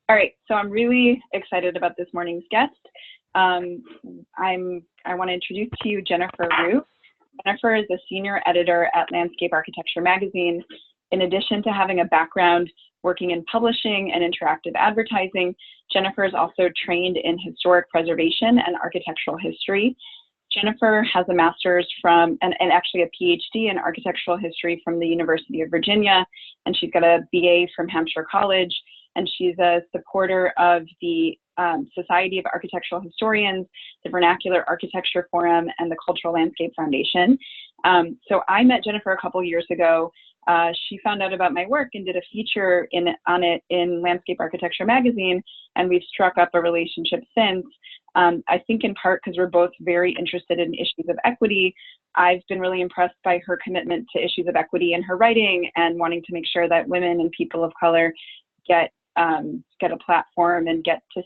All right, so I'm really excited about this morning's guest. I want to introduce to you Jennifer Reut. Jennifer is a senior editor at Landscape Architecture magazine. In addition to having a background working in publishing and interactive advertising, Jennifer is also trained in historic preservation and architectural history. Jennifer has a master's from, and actually a PhD in architectural history from the University of Virginia, and she's got a BA from Hampshire College, and she's a supporter of the Society of Architectural Historians, the Vernacular Architecture Forum, and the Cultural Landscape Foundation. So I met Jennifer a couple years ago. She found out about my work and did a feature on it in Landscape Architecture magazine, and we've struck up a relationship since. I think in part because we're both very interested in issues of equity. I've been really impressed by her commitment to issues of equity in her writing and wanting to make sure that women and people of color get a platform and get to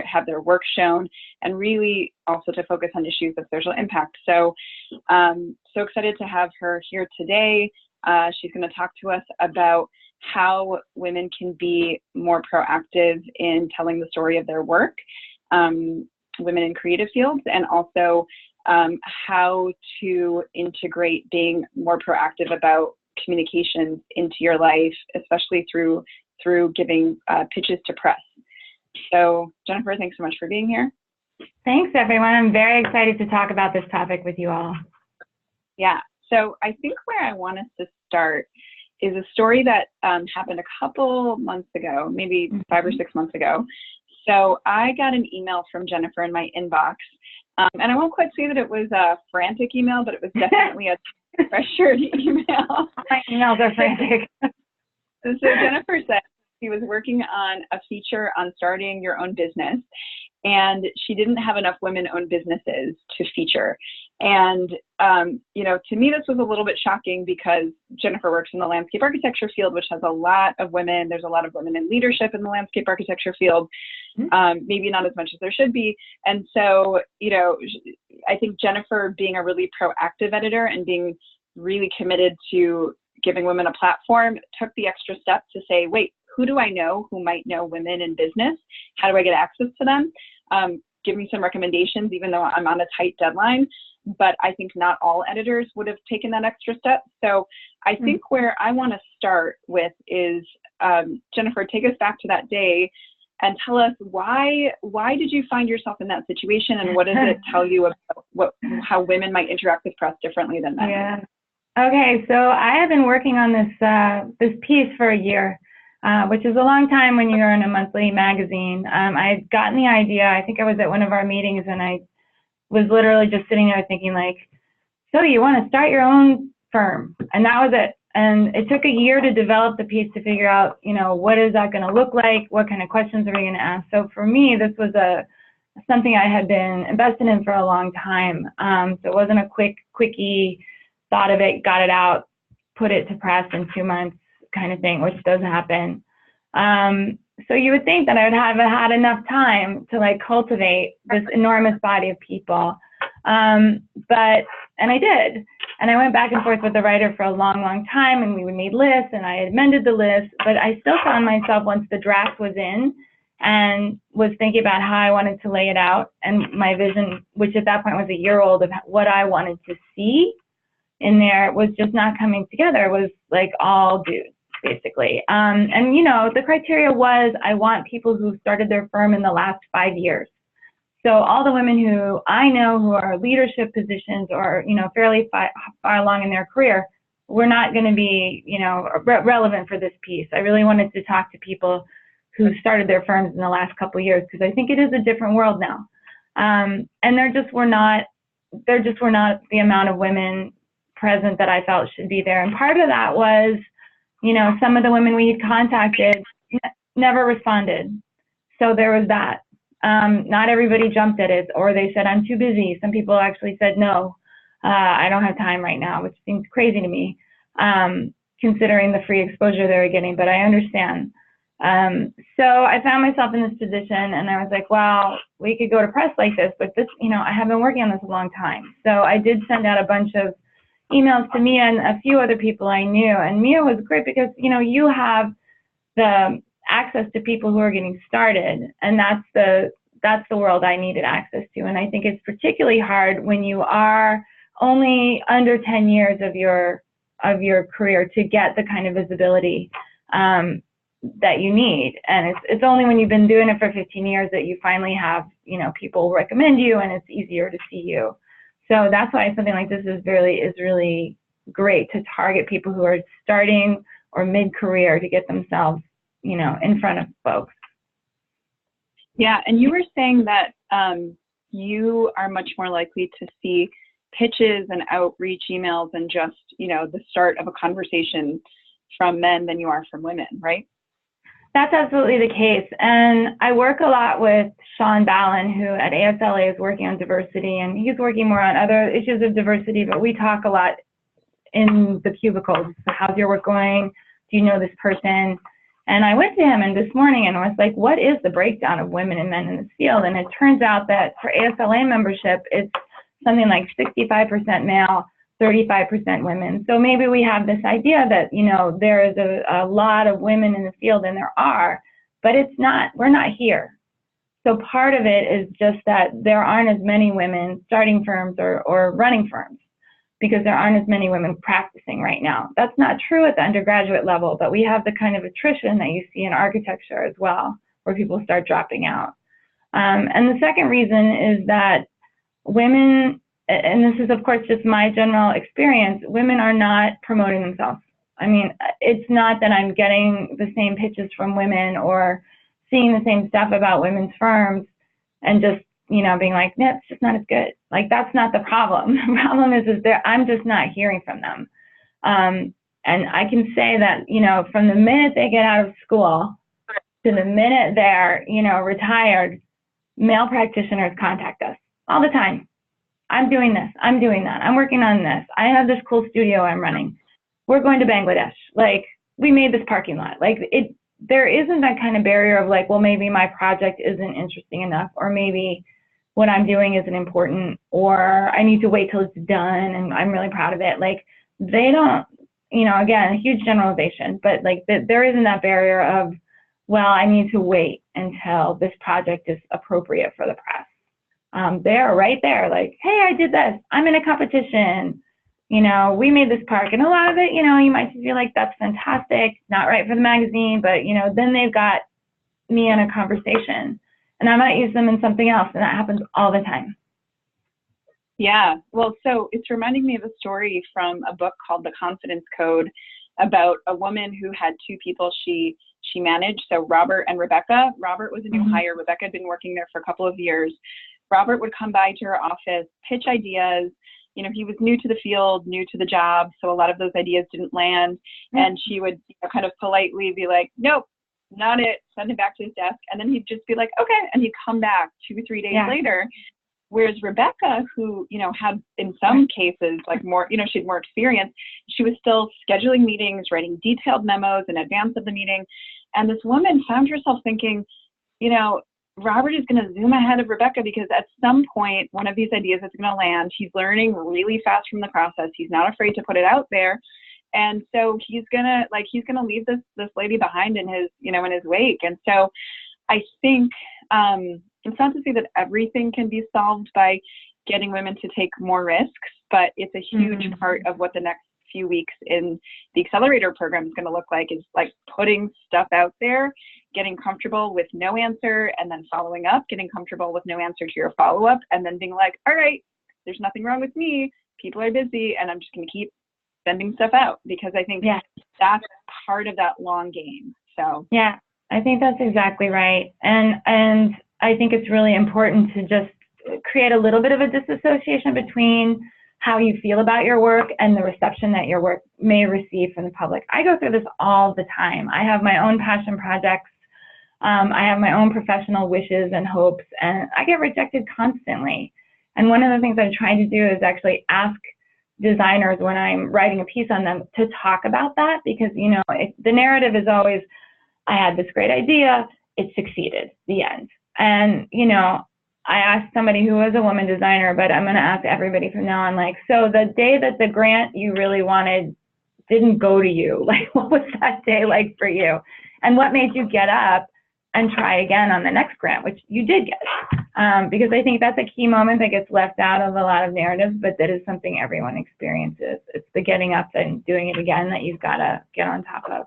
have their work shown, and really also to focus on issues of social impact. So so excited to have her here today. She's going to talk to us about how women can be more proactive in telling the story of their work, women in creative fields, and also how to integrate being more proactive about communications into your life, especially through giving pitches to press. So Jennifer, thanks so much for being here. Thanks, everyone. I'm very excited to talk about this topic with you all. Yeah, so I think where I want us to start is a story that happened a couple months ago, maybe 5 or 6 months ago. So I got an email from Jennifer in my inbox, and I won't quite say that it was a frantic email, but it was definitely a pressured email. My emails are frantic. So Jennifer said she was working on a feature on starting your own business, and she didn't have enough women-owned businesses to feature. And, you know, to me, this was a little bit shocking because Jennifer works in the landscape architecture field, which has a lot of women. There's a lot of women in leadership in the landscape architecture field, maybe not as much as there should be. And so, you know, I think Jennifer, being a really proactive editor and being really committed to giving women a platform, took the extra step to say, wait, who do I know who might know women in business? How do I get access to them? Give me some recommendations, even though I'm on a tight deadline. But I think not all editors would have taken that extra step. So I think where I want to start with is, Jennifer, take us back to that day and tell us why did you find yourself in that situation, and what does it tell you about how women might interact with press differently than men? Yeah. Okay, so I have been working on this piece for a year, which is a long time when you're in a monthly magazine. I had gotten the idea. I think I was at one of our meetings, and I was literally just sitting there thinking, like, so you want to start your own firm? And that was it. And it took a year to develop the piece to figure out, you know, what is that going to look like? What kind of questions are we going to ask? So for me, this was something I had been invested in for a long time. So it wasn't a quickie thought of it, got it out, put it to press in 2 months kind of thing, which does happen. So you would think that I would have had enough time to like cultivate this enormous body of people. And I did. And I went back and forth with the writer for a long, long time, and we made lists, and I amended the list, but I still found myself, once the draft was in, and was thinking about how I wanted to lay it out, and my vision, which at that point was a year old, of what I wanted to see in there, was just not coming together. It was like all dudes, basically. And you know, the criteria was, I want people who started their firm in the last 5 years. So all the women who I know who are leadership positions, or, you know, fairly far along in their career, were not going to be, you know, relevant for this piece. I really wanted to talk to people who started their firms in the last couple of years, because I think it is a different world now. And there just were not the amount of women present that I felt should be there. And part of that was, you know, some of the women we had contacted never responded. So there was that. Not everybody jumped at it, or they said, I'm too busy. Some people actually said, no, I don't have time right now, which seems crazy to me, considering the free exposure they were getting, but I understand. So I found myself in this position, and I was like, wow, we could go to press like this, but this, you know, I have been working on this a long time. So I did send out a bunch of emails to Mia and a few other people I knew, and Mia was great because, you know, you have the access to people who are getting started, and that's the world I needed access to. And I think it's particularly hard when you are only under 10 years of your career to get the kind of visibility that you need. And it's only when you've been doing it for 15 years that you finally have, people recommend you, and it's easier to see you. So that's why something like this is really great to target people who are starting or mid-career to get themselves, in front of folks. Yeah, and you were saying that you are much more likely to see pitches and outreach emails and just, the start of a conversation from men than you are from women, right? That's absolutely the case. And I work a lot with Sean Ballin, who at ASLA is working on diversity, and he's working more on other issues of diversity, but we talk a lot in the cubicles. So how's your work going? Do you know this person? And I went to him this morning and was like, what is the breakdown of women and men in this field? And it turns out that for ASLA membership, it's something like 65% male, 35% women. So maybe we have this idea that, there is a lot of women in the field, and there are, but we're not here. So part of it is just that there aren't as many women starting firms or running firms, because there aren't as many women practicing right now. That's not true at the undergraduate level, but we have the kind of attrition that you see in architecture as well, where people start dropping out. And the second reason is that women, and this is of course just my general experience, women are not promoting themselves. I mean, it's not that I'm getting the same pitches from women or seeing the same stuff about women's firms and just, being like, no, it's just not as good. Like, that's not the problem. The problem is I'm just not hearing from them. And I can say that, from the minute they get out of school to the minute they're, retired, male practitioners contact us all the time. I'm doing this, I'm doing that, I'm working on this, I have this cool studio I'm running, we're going to Bangladesh, like, we made this parking lot. Like, there isn't that kind of barrier of like, well, maybe my project isn't interesting enough, or maybe what I'm doing isn't important, or I need to wait till it's done and I'm really proud of it. Like, they don't, again, a huge generalization, but like there isn't that barrier of, well, I need to wait until this project is appropriate for the press. They're right there, like, hey, I did this, I'm in a competition, we made this park. And a lot of it, you might feel like that's fantastic, not right for the magazine, but then they've got me in a conversation, and I might use them in something else, and that happens all the time. Yeah, well, so it's reminding me of a story from a book called The Confidence Code about a woman who had two people she managed, so Robert and Rebecca. Robert was a new hire. Rebecca had been working there for a couple of years. Robert would come by to her office, pitch ideas. He was new to the field, new to the job, so a lot of those ideas didn't land. And she would kind of politely be like, nope, not it, send it back to his desk. And then he'd just be like, okay. And he'd come back 2 or 3 days later. Whereas Rebecca, who, had in some cases like more, she had more experience, she was still scheduling meetings, writing detailed memos in advance of the meeting. And this woman found herself thinking, Robert is going to zoom ahead of Rebecca, because at some point, one of these ideas is going to land. He's learning really fast from the process. He's not afraid to put it out there. And so he's going to leave this lady behind in his, in his wake. And so I think, it's not to say that everything can be solved by getting women to take more risks, but it's a huge part of what the next few weeks in the accelerator program is going to look like, is like putting stuff out there, getting comfortable with no answer, and then following up, getting comfortable with no answer to your follow-up, and then being like, all right, there's nothing wrong with me, people are busy, and I'm just going to keep sending stuff out, because I think that's part of that long game. So yeah, I think that's exactly right. And I think it's really important to just create a little bit of a disassociation between how you feel about your work and the reception that your work may receive from the public. I go through this all the time. I have my own passion projects. I have my own professional wishes and hopes, and I get rejected constantly. And one of the things I'm trying to do is actually ask designers when I'm writing a piece on them to talk about that, because, the narrative is always, I had this great idea, it succeeded, the end. And, I asked somebody who was a woman designer, but I'm going to ask everybody from now on, like, so the day that the grant you really wanted didn't go to you, like, what was that day like for you? And what made you get up and try again on the next grant, which you did get? Because I think that's a key moment that gets left out of a lot of narratives, but that is something everyone experiences. It's the getting up and doing it again that you've got to get on top of.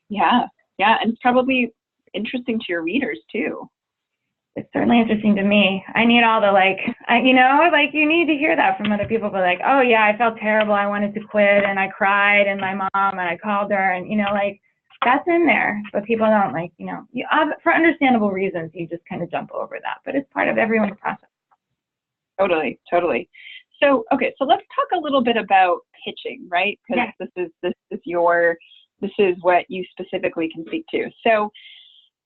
Yeah, yeah, and it's probably interesting to your readers too. It's certainly interesting to me. I need all the you need to hear that from other people, but like, oh yeah, I felt terrible. I wanted to quit and I cried and my mom and I called her and, that's in there, but people don't for understandable reasons, you just kind of jump over that, but it's part of everyone's process. Totally, totally. So, okay, so let's talk a little bit about pitching, right? Because this is what you specifically can speak to. So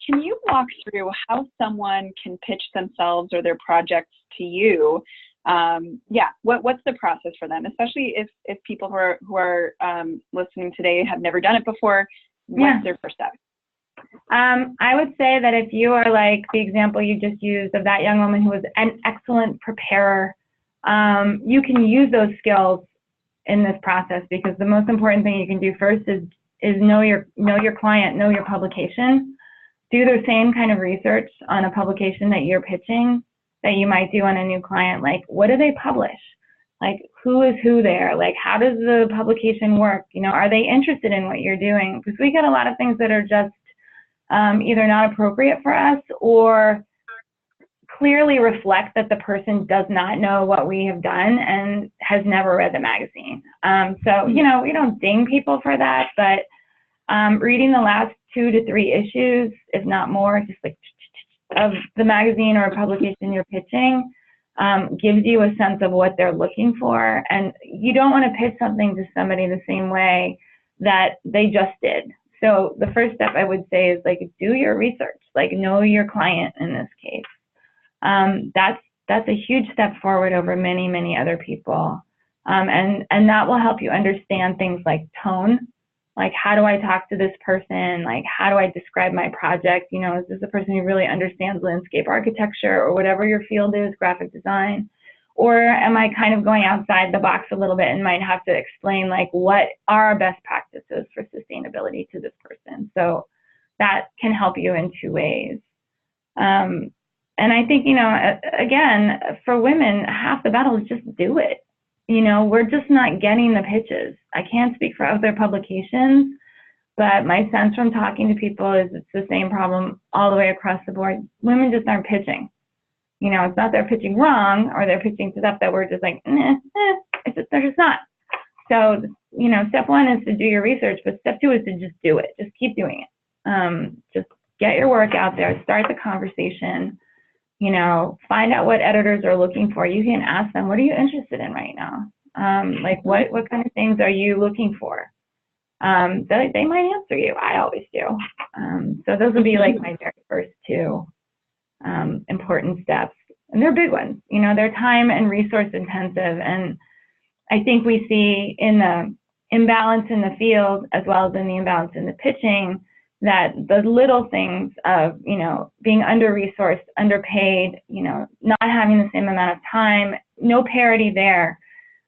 can you walk through how someone can pitch themselves or their projects to you? What's the process for them, especially if people who are listening today have never done it before? What's their first step? I would say that if you are like the example you just used of that young woman who was an excellent preparer, you can use those skills in this process, because the most important thing you can do first is know your client, know your publication. Do the same kind of research on a publication that you're pitching that you might do on a new client. Like, what do they publish? Like, who is who there? Like, how does the publication work? Are they interested in what you're doing? Because we get a lot of things that are just either not appropriate for us or clearly reflect that the person does not know what we have done and has never read the magazine. We don't ding people for that, but reading the last 2 to 3 issues, if not more, just like of the magazine or publication you're pitching, gives you a sense of what they're looking for. And you don't want to pitch something to somebody the same way that they just did. So the first step I would say is like, do your research, like know your client in this case. That's a huge step forward over many, many other people. And that will help you understand things like tone. Like, how do I talk to this person? Like, how do I describe my project? Is this a person who really understands landscape architecture or whatever your field is, graphic design? Or am I kind of going outside the box a little bit and might have to explain, like, what are our best practices for sustainability to this person? So that can help you in 2 ways. And I think, again, for women, half the battle is just do it. We're just not getting the pitches. I can't speak for other publications, but my sense from talking to people is it's the same problem all the way across the board. Women just aren't pitching. It's not they're pitching wrong or they're pitching stuff that we're just like, they're just not. So, step 1 is to do your research, but step 2 is to just do it. Just keep doing it. Just get your work out there, start the conversation. Find out what editors are looking for. You can ask them, what are you interested in right now? Like, what kind of things are you looking for? They might answer you. I always do. So those would be like my very first 2 important steps. And they're big ones. They're time and resource intensive. And I think we see in the imbalance in the field, as well as in the imbalance in the pitching, that the little things of, being under-resourced, underpaid, not having the same amount of time, no parity there.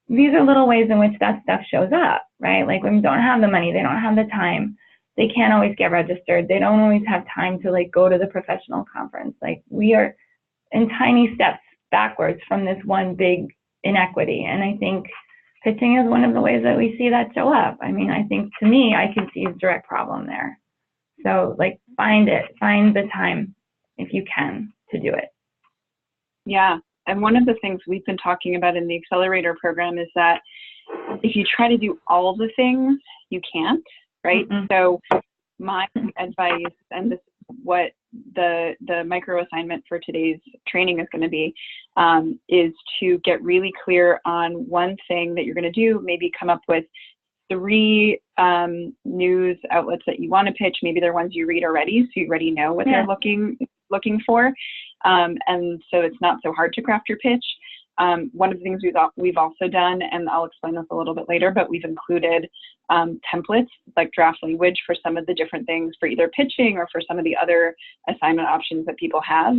These are little ways in which that stuff shows up, right? Like, women don't have the money, they don't have the time, they can't always get registered, they don't always have time to like go to the professional conference. Like, we are in tiny steps backwards from this one big inequity. And I think pitching is one of the ways that we see that show up. I mean, I think, to me, I can see a direct problem there. So, like, find the time, if you can, to do it. Yeah, and one of the things we've been talking about in the Accelerator program is that if you try to do all the things, you can't, right? Mm-hmm. So my advice, and this is what the micro assignment for today's training is going to be, is to get really clear on one thing that you're going to do, maybe come up with 3 news outlets that you want to pitch. Maybe they're ones you read already, so you already know what they're looking for. And so it's not so hard to craft your pitch. One of the things we've also done, and I'll explain this a little bit later, but we've included templates, like draft language, for some of the different things for either pitching or for some of the other assignment options that people have.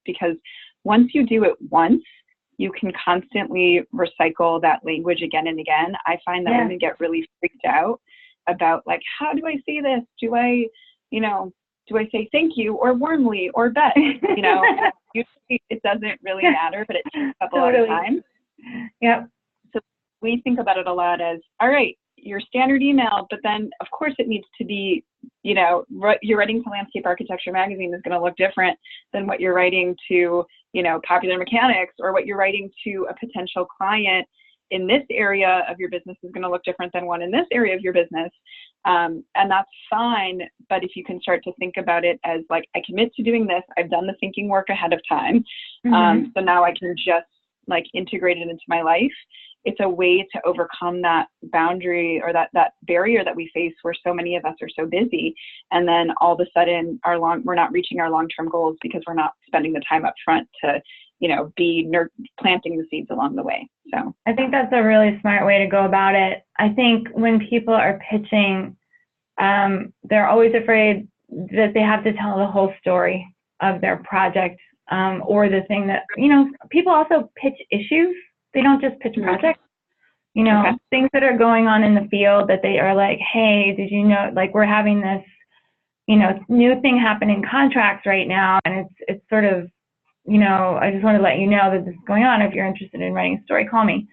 Because once you do it once, you can constantly recycle that language again and again. I find that women get really freaked out about, like, how do I say this? Do I you know, do I say thank you or warmly or bet? You know, usually it doesn't really matter, but it takes up a lot of time. Yep. So we think about it a lot as, all right, your standard email, but then of course it needs to be, you know, what you're writing to Landscape Architecture Magazine is going to look different than what you're writing to, you know, Popular Mechanics, or what you're writing to a potential client in this area of your business is going to look different than one in this area of your business. And that's fine. But if you can start to think about it as like, I commit to doing this, I've done the thinking work ahead of time. So now I can just like integrate it into my life. It's a way to overcome that boundary, or that barrier that we face, where so many of us are so busy. And then all of a sudden we're not reaching our long-term goals because we're not spending the time up front to, you know, be planting the seeds along the way. So I think that's a really smart way to go about it. I think when people are pitching, they're always afraid that they have to tell the whole story of their project, or the thing that, you know, people also pitch issues. They don't just pitch projects, you know, things that are going on in the field that they are like, hey, did you know, like, we're having this, you know, new thing happen in contracts right now, and it's sort of, you know, I just want to let you know that this is going on. If you're interested in writing a story, call me.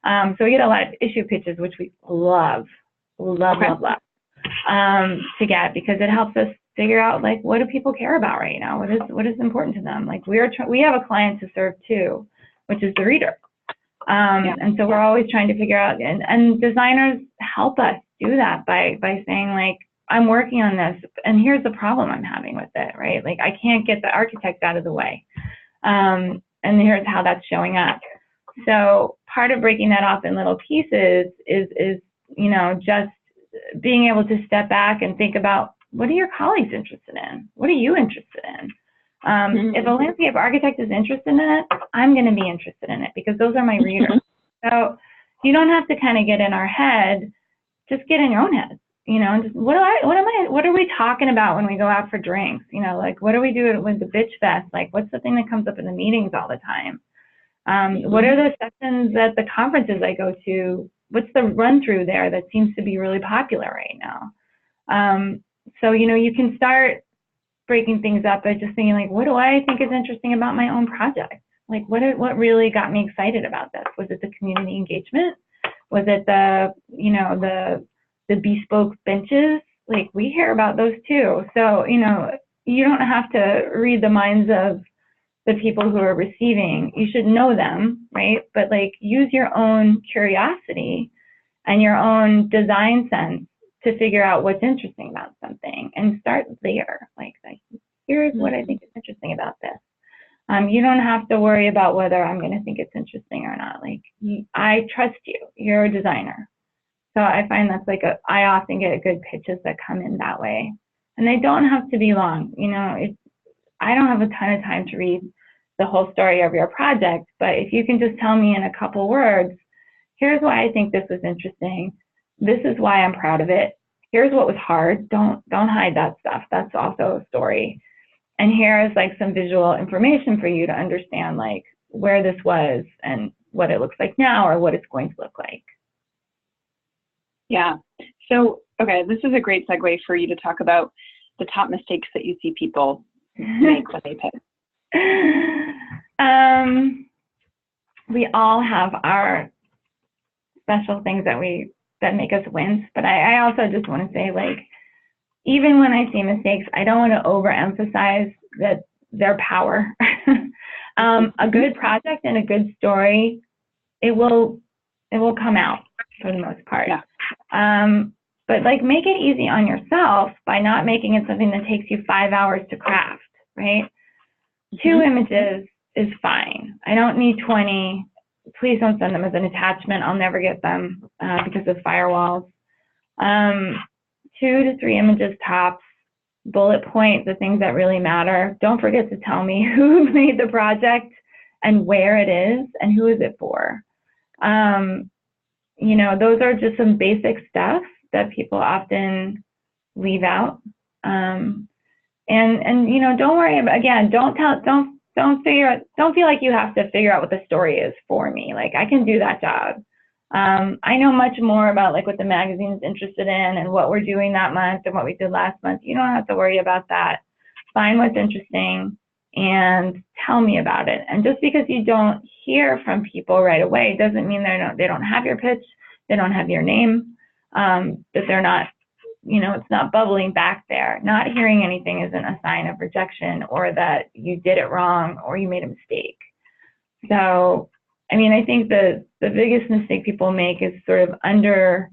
So we get a lot of issue pitches, which we love to get, because it helps us figure out, like, what do people care about right now? What is important to them? Like, we have a client to serve too, which is the reader. And so we're always trying to figure out, and designers help us do that by saying, like, I'm working on this, and here's the problem I'm having with it, right? Like, I can't get the architect out of the way. And here's how that's showing up. So part of breaking that off in little pieces is, you know, just being able to step back and think about, what are your colleagues interested in? What are you interested in? If a landscape architect is interested in it, I'm going to be interested in it, because those are my readers. So you don't have to kind of get in our head, just get in your own head, you know, and just, what are we talking about when we go out for drinks? You know, like, what do we do with the bitch fest? Like, what's the thing that comes up in the meetings all the time? What are the sessions at the conferences I go to? What's the run through there that seems to be really popular right now? So, you know, you can start breaking things up by just thinking, like, what do I think is interesting about my own project? Like, what really got me excited about this? Was it the community engagement? Was it the, you know, the bespoke benches? Like, we hear about those too. So, you know, you don't have to read the minds of the people who are receiving. You should know them, right? But, like, use your own curiosity and your own design sense to figure out what's interesting about something, and start there. Like here's what I think is interesting about this. You don't have to worry about whether I'm going to think it's interesting or not. Like, I trust you. You're a designer. So I find that's like I often get good pitches that come in that way, and they don't have to be long. You know, I don't have a ton of time to read the whole story of your project, but if you can just tell me in a couple words, here's why I think this was interesting. This is why I'm proud of it. Here's what was hard. Don't hide that stuff. That's also a story. And here is, like, some visual information for you to understand, like, where this was and what it looks like now, or what it's going to look like. Yeah. So, okay, this is a great segue for you to talk about the top mistakes that you see people make when they pitch. We all have our special things that make us wince, but I also just want to say, like, even when I see mistakes, I don't want to overemphasize their power. A good project and a good story, it will come out for the most part. Yeah. But, like, make it easy on yourself by not making it something that takes you 5 hours to craft, right? 2 images is fine. I don't need 20. Please don't send them as an attachment. I'll never get them because of firewalls. 2 to 3 images tops. Bullet point the things that really matter. Don't forget to tell me who made the project and where it is and who is it for. You know, those are just some basic stuff that people often leave out. And you know, don't worry about, again, don't feel like you have to figure out what the story is for me. Like, I can do that job. I know much more about like what the magazine is interested in and what we're doing that month and what we did last month. You don't have to worry about that. Find what's interesting and tell me about it. And just because you don't hear from people right away doesn't mean they don't have your pitch, they don't have your name, that they're not, it's not bubbling back there. Not hearing anything isn't a sign of rejection or that you did it wrong or you made a mistake. So, I mean, I think the biggest mistake people make is sort of under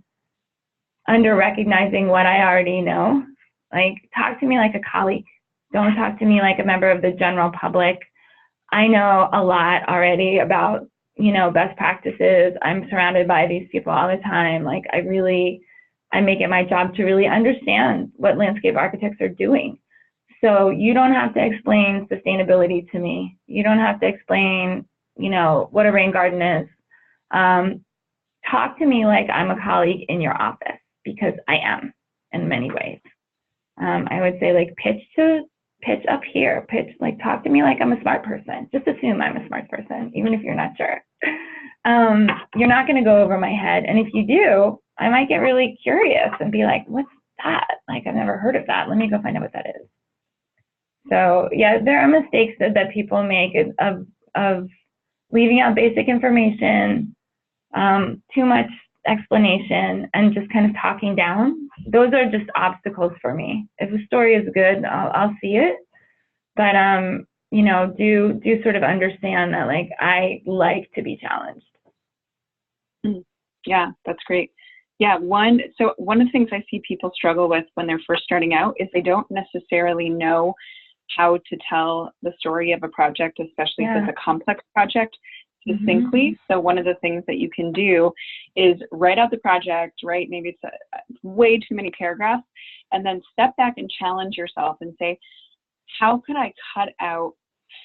recognizing what I already know. Like, talk to me like a colleague. Don't talk to me like a member of the general public. I know a lot already about, best practices. I'm surrounded by these people all the time. Like, I make it my job to really understand what landscape architects are doing. So you don't have to explain sustainability to me. You don't have to explain, what a rain garden is. Talk to me like I'm a colleague in your office, because I am in many ways. I would say like pitch up here, talk to me like I'm a smart person. Just assume I'm a smart person, even if you're not sure. You're not going to go over my head. And if you do, I might get really curious and be like, what's that? Like, I've never heard of that. Let me go find out what that is. So yeah, there are mistakes that people make of leaving out basic information, too much explanation, and just kind of talking down. Those are just obstacles for me. If the story is good, I'll see it. But do sort of understand that, like, I like to be challenged. Yeah, that's great. Yeah, one of the things I see people struggle with when they're first starting out is they don't necessarily know how to tell the story of a project, especially if it's a complex project, succinctly. So one of the things that you can do is write out the project, right? Maybe it's way too many paragraphs, and then step back and challenge yourself and say, how could I cut out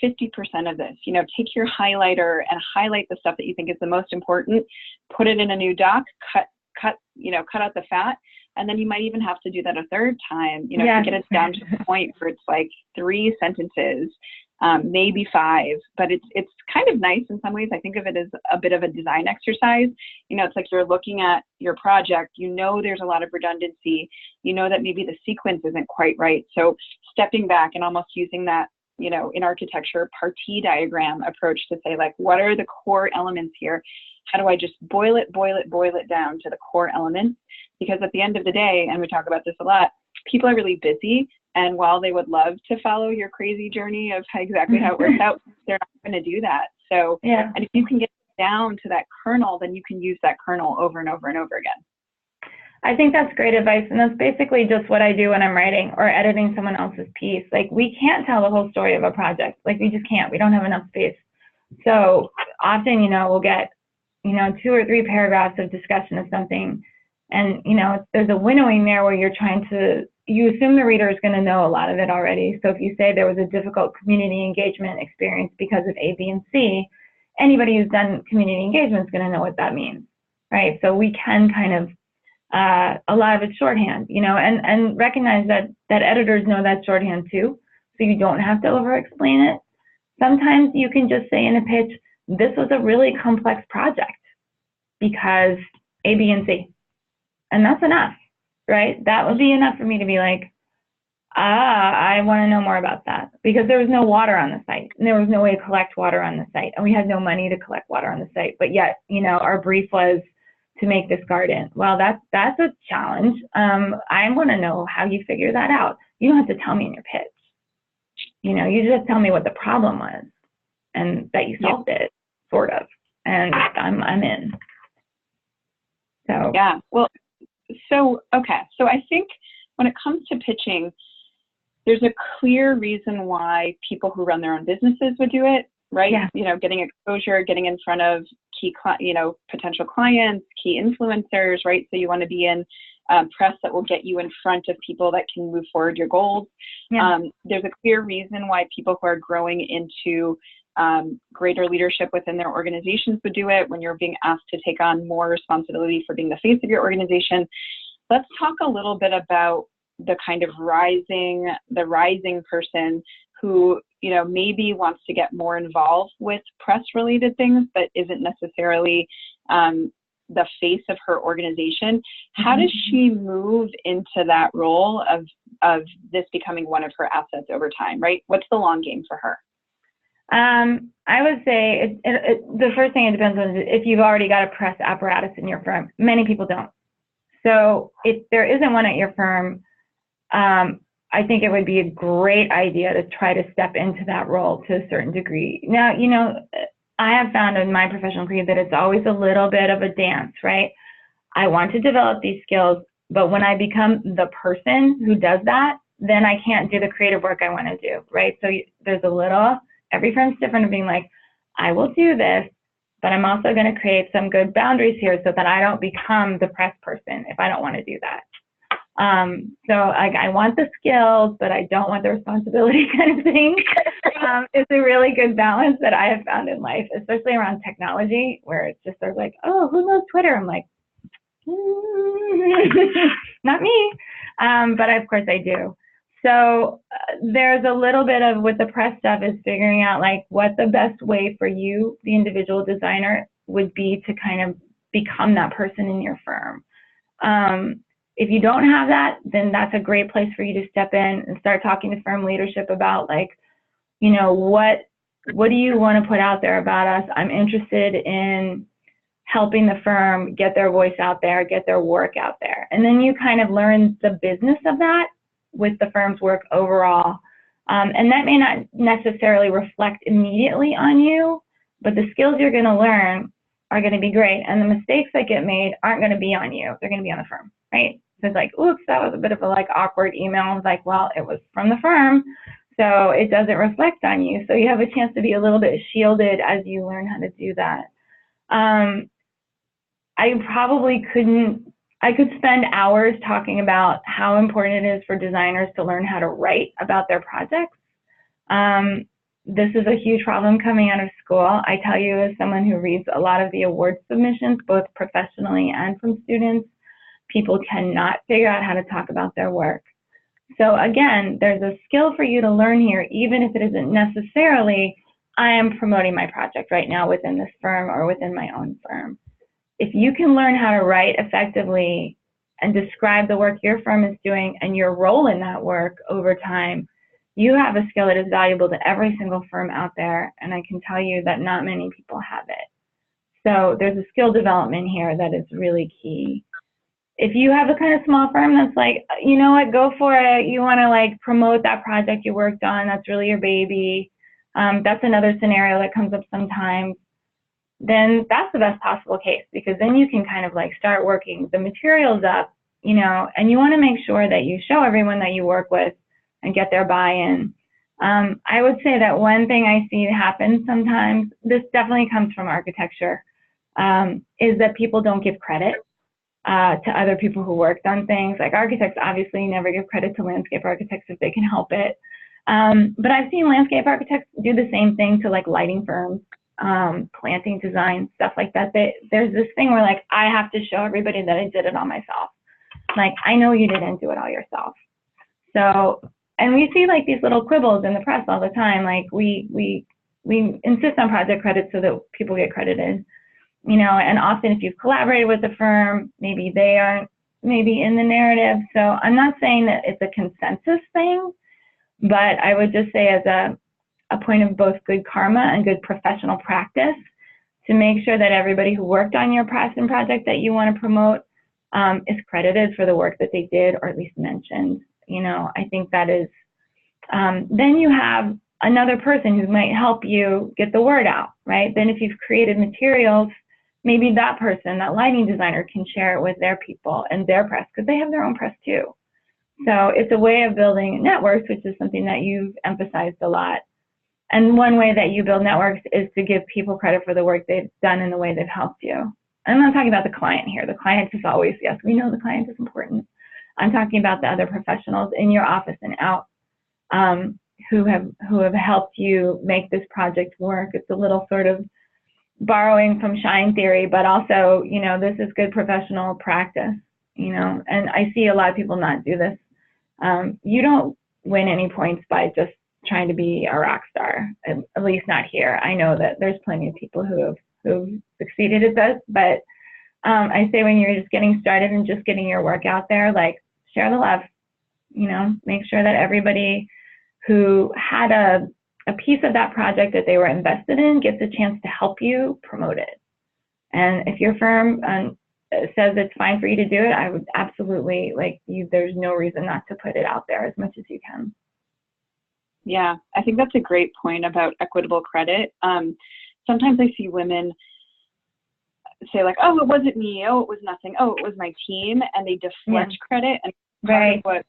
50% of this? Take your highlighter and highlight the stuff that you think is the most important, put it in a new doc, cut out the fat. And then you might even have to do that a third time, to get it down to the point where it's like 3 sentences, maybe 5, but it's kind of nice in some ways. I think of it as a bit of a design exercise. It's like you're looking at your project, there's a lot of redundancy, that maybe the sequence isn't quite right. So stepping back and almost using that, in architecture, partie diagram approach to say, like, what are the core elements here? How do I just boil it down to the core elements? Because at the end of the day, and we talk about this a lot, people are really busy. And while they would love to follow your crazy journey of exactly how it works out, they're not going to do that. So, and if you can get down to that kernel, then you can use that kernel over and over and over again. I think that's great advice. And that's basically just what I do when I'm writing or editing someone else's piece. Like, we can't tell the whole story of a project. Like, we just can't. We don't have enough space. So often, we'll get, 2 or 3 paragraphs of discussion of something. And, there's a winnowing there where you assume the reader is going to know a lot of it already. So if you say there was a difficult community engagement experience because of A, B, and C, anybody who's done community engagement is going to know what that means, right? So we can kind of, a lot of it's shorthand, and recognize that editors know that shorthand too. So you don't have to over-explain it. Sometimes you can just say in a pitch, this was a really complex project because A, B, and C. And that's enough, right? That would be enough for me to be like, I want to know more about that, because there was no water on the site and there was no way to collect water on the site, and we had no money to collect water on the site. But yet, our brief was to make this garden. Well, that's a challenge. I want to know how you figure that out. You don't have to tell me in your pitch. You just tell me what the problem was and that you solved it, sort of. And I'm in. So yeah. Well, so I think when it comes to pitching, there's a clear reason why people who run their own businesses would do it, right? Yeah. Getting exposure, getting in front of key, potential clients, key influencers, right? So you want to be in press that will get you in front of people that can move forward your goals. Yeah. There's a clear reason why people who are growing into greater leadership within their organizations would do it when you're being asked to take on more responsibility for being the face of your organization. Let's talk a little bit about the kind of rising person who, maybe wants to get more involved with press related things, but isn't necessarily, the face of her organization. How does she move into that role of this becoming one of her assets over time, right? What's the long game for her? I would say the first thing it depends on is if you've already got a press apparatus in your firm. Many people don't. So if there isn't one at your firm, I think it would be a great idea to try to step into that role to a certain degree. Now, you know, I have found in my professional career that it's always a little bit of a dance, right? I want to develop these skills, but when I become the person who does that, then I can't do the creative work I want to do, right? So there's a little, every firm's different of being like, I will do this, but I'm also going to create some good boundaries here so that I don't become the press person if I don't want to do that. So like, I want the skills, but I don't want the responsibility kind of thing. It's a really good balance that I have found in life, especially around technology, where it's just sort of like, oh, who knows Twitter? I'm like, not me. But of course I do. So there's a little bit of, with the press stuff, is figuring out like what the best way for you, the individual designer, would be to kind of become that person in your firm. If you don't have that, then that's a great place for you to step in and start talking to firm leadership about, like, you know, what do you want to put out there about us? I'm interested in helping the firm get their voice out there, get their work out there. And then you kind of learn the business of that with the firm's work overall. And that may not necessarily reflect immediately on you, but the skills you're going to learn are going to be great. And the mistakes that get made aren't going to be on you. They're going to be on the firm, right? So it's like, oops, that was a bit of a like awkward email. I was like, well, it was from the firm, so it doesn't reflect on you. So you have a chance to be a little bit shielded as you learn how to do that. I probably couldn't, I could spend hours talking about how important it is for designers to learn how to write about their projects. This is a huge problem coming out of school. I tell you, as someone who reads a lot of the award submissions, both professionally and from students, people cannot figure out how to talk about their work. So again, there's a skill for you to learn here, even if it isn't necessarily, I am promoting my project right now within this firm or within my own firm. If you can learn how to write effectively and describe the work your firm is doing and your role in that work over time, you have a skill that is valuable to every single firm out there, and I can tell you that not many people have it. So there's a skill development here that is really key. If you have a kind of small firm that's like, you know what, go for it, you want to like promote that project you worked on, that's really your baby, that's another scenario that comes up sometimes, then that's the best possible case, because then you can kind of like start working the materials up, you know, and you want to make sure that you show everyone that you work with and get their buy-in. I would say that one thing I see happen sometimes, this definitely comes from architecture, is that people don't give credit to other people who worked on things. Like architects obviously never give credit to landscape architects if they can help it. But I've seen landscape architects do the same thing to like lighting firms, planting design, stuff like that. There's this thing where like, I have to show everybody that I did it all myself. Like, I know you didn't do it all yourself. So, and we see like these little quibbles in the press all the time. Like we insist on project credit so that people get credited. You know, and often if you've collaborated with a firm, maybe they aren't maybe in the narrative. So I'm not saying that it's a consensus thing, but I would just say as a point of both good karma and good professional practice to make sure that everybody who worked on your press and project that you want to promote is credited for the work that they did, or at least mentioned. You know, I think that is, then you have another person who might help you get the word out, right? Then if you've created materials, maybe that person, that lighting designer, can share it with their people and their press, because they have their own press too. So it's a way of building networks, which is something that you've emphasized a lot. And one way that you build networks is to give people credit for the work they've done and the way they've helped you. I'm not talking about the client here. The client is always, yes, we know the client is important. I'm talking about the other professionals in your office and out who have helped you make this project work. It's a little sort of borrowing from shine theory, but also, you know, this is good professional practice, you know, and I see a lot of people not do this. You don't win any points by just trying to be a rock star, at least not here. I know that there's plenty of people who've succeeded at this, but I say when you're just getting started and just getting your work out there, like, share the love, make sure that everybody who had a piece of that project that they were invested in gets a chance to help you promote it. And if your firm says it's fine for you to do it, I would absolutely, there's no reason not to put it out there as much as you can. Yeah, I think that's a great point about equitable credit. Sometimes I see women say like, oh, it wasn't me, oh, it was nothing, oh, it was my team, and they deflect credit. And part of what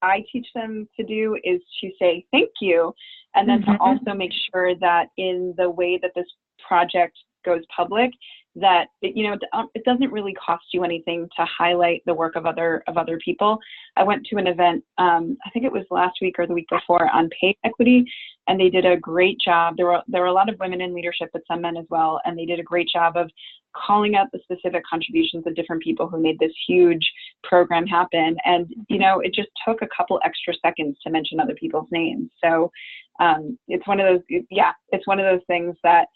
I teach them to do is to say thank you, and then to also make sure that in the way that this project goes public, that it doesn't really cost you anything to highlight the work of other people. I went to an event, I think it was last week or the week before, on pay equity, and they did a great job. There were a lot of women in leadership, but some men as well, and they did a great job of calling out the specific contributions of different people who made this huge program happen. And it just took a couple extra seconds to mention other people's names. So it's one of those things that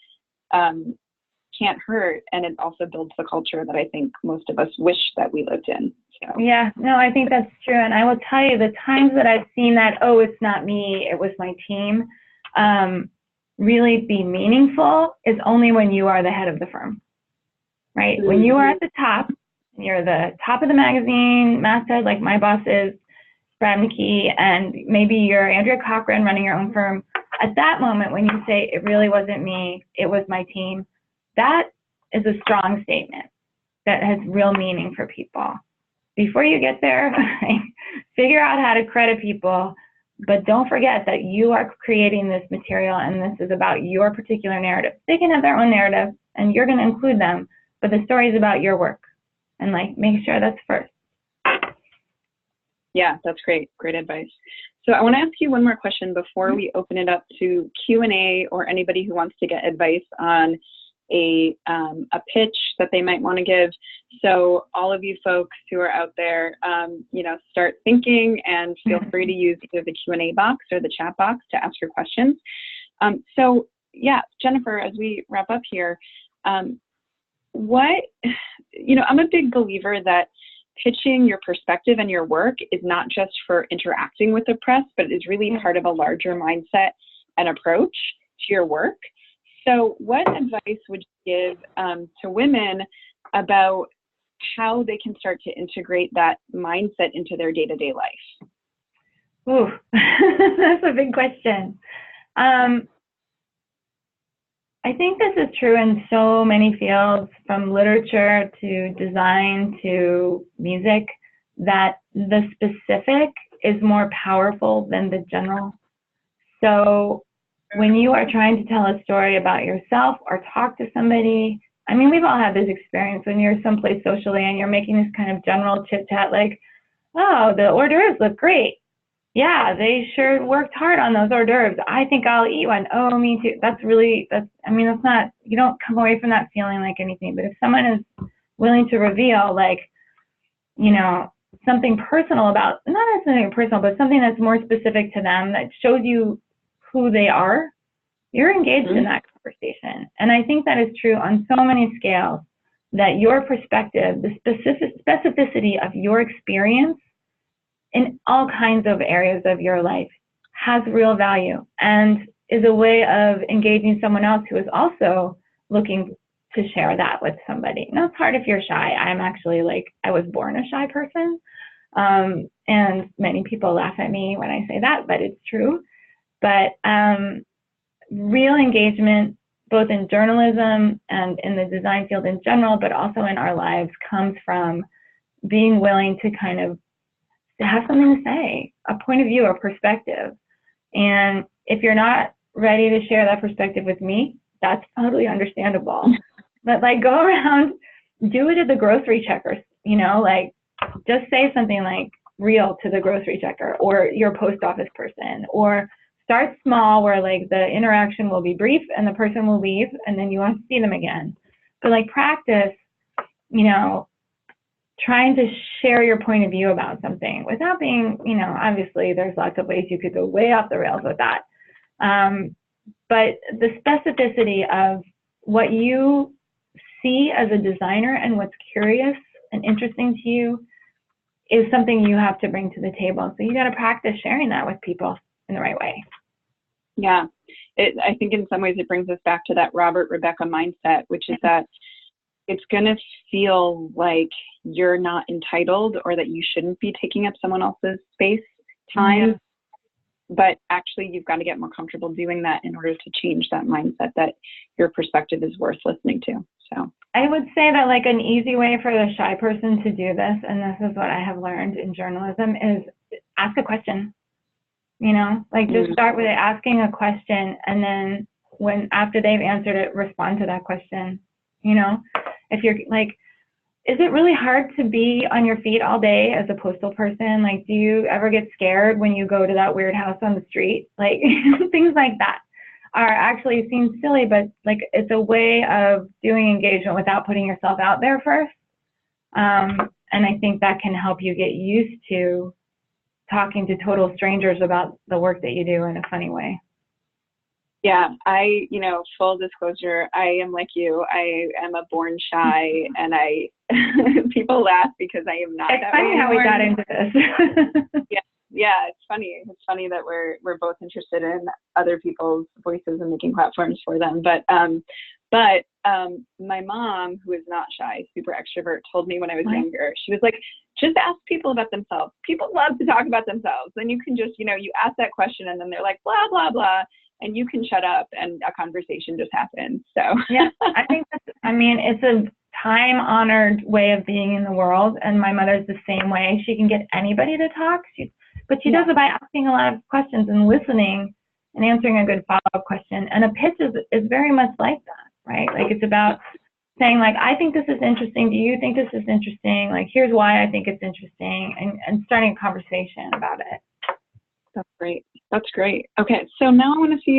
can't hurt, and it also builds the culture that I think most of us wish that we lived in. So. Yeah, no, I think that's true. And I will tell you, the times that I've seen that, oh, it's not me, it was my team, really be meaningful is only when you are the head of the firm, right? Mm-hmm. When you are at the top, you're the top of the magazine, masthead, like my boss is Brad McKee, and maybe you're Andrea Cochran running your own firm. At that moment, when you say, it really wasn't me, it was my team, that is a strong statement that has real meaning for people. Before you get there, figure out how to credit people, but don't forget that you are creating this material and this is about your particular narrative. They can have their own narrative and you're going to include them, but the story is about your work, and make sure that's first. Yeah, that's great. Great advice. So I want to ask you one more question before we open it up to Q&A or anybody who wants to get advice on a pitch that they might want to give. So all of you folks who are out there, start thinking and feel free to use either the Q&A box or the chat box to ask your questions. So yeah, Jennifer, as we wrap up here, I'm a big believer that pitching your perspective and your work is not just for interacting with the press, but is really part of a larger mindset and approach to your work. So what advice would you give to women about how they can start to integrate that mindset into their day-to-day life? Ooh, that's a big question. I think this is true in so many fields, from literature to design to music, that the specific is more powerful than the general. So when you are trying to tell a story about yourself or talk to somebody, I mean, we've all had this experience when you're someplace socially and you're making this kind of general chit chat like, oh, the hors d'oeuvres look great. Yeah, they sure worked hard on those hors d'oeuvres. I think I'll eat one. Oh, me too. That's not, you don't come away from that feeling like anything. But if someone is willing to reveal, something personal about, not necessarily personal, but something that's more specific to them that shows you who they are, you're engaged in that conversation. And I think that is true on so many scales, that your perspective, the specificity of your experience in all kinds of areas of your life has real value and is a way of engaging someone else who is also looking to share that with somebody. Now, it's hard if you're shy. I'm actually I was born a shy person. And many people laugh at me when I say that, but it's true. But real engagement, both in journalism and in the design field in general, but also in our lives, comes from being willing to kind of have something to say, a point of view, a perspective. And if you're not ready to share that perspective with me, that's totally understandable. But go around, do it at the grocery checker, just say something real to the grocery checker or your post office person, or start small where the interaction will be brief and the person will leave and then you won't see them again. But practice, trying to share your point of view about something without being, obviously there's lots of ways you could go way off the rails with that. But the specificity of what you see as a designer and what's curious and interesting to you is something you have to bring to the table. So you got to practice sharing that with people in the right way. Yeah, I think in some ways it brings us back to that Robert Rebecca mindset, which is that it's going to feel like you're not entitled or that you shouldn't be taking up someone else's space, time, but actually you've got to get more comfortable doing that in order to change that mindset that your perspective is worth listening to. So I would say that like an easy way for the shy person to do this, and this is what I have learned in journalism, is ask a question. You know, like just start with asking a question, and then after they've answered it, respond to that question. You know, if you're like, is it really hard to be on your feet all day as a postal person? Like, do you ever get scared when you go to that weird house on the street? Like, things like that are actually seem silly, but like it's a way of doing engagement without putting yourself out there first. And I think that can help you get used to talking to total strangers about the work that you do in a funny way. Yeah, full disclosure, I am like you. I am a born shy, and people laugh because I am not. It's that funny way how we anymore. got into this. Yeah, it's funny. It's funny that we're both interested in other people's voices and making platforms for them. But my mom, who is not shy, super extrovert, told me when I was younger, she was like, just ask people about themselves. People love to talk about themselves. Then you can just, you ask that question and then they're like, blah, blah, blah. And you can shut up and a conversation just happens. So yeah, I think it's a time-honored way of being in the world. And my mother's the same way. She can get anybody to talk, but she does it by asking a lot of questions and listening and answering a good follow-up question. And a pitch is very much like that, right? Like it's about saying like, I think this is interesting. Do you think this is interesting? Like, here's why I think it's interesting, and starting a conversation about it. That's great. That's great. Okay, so now I want to see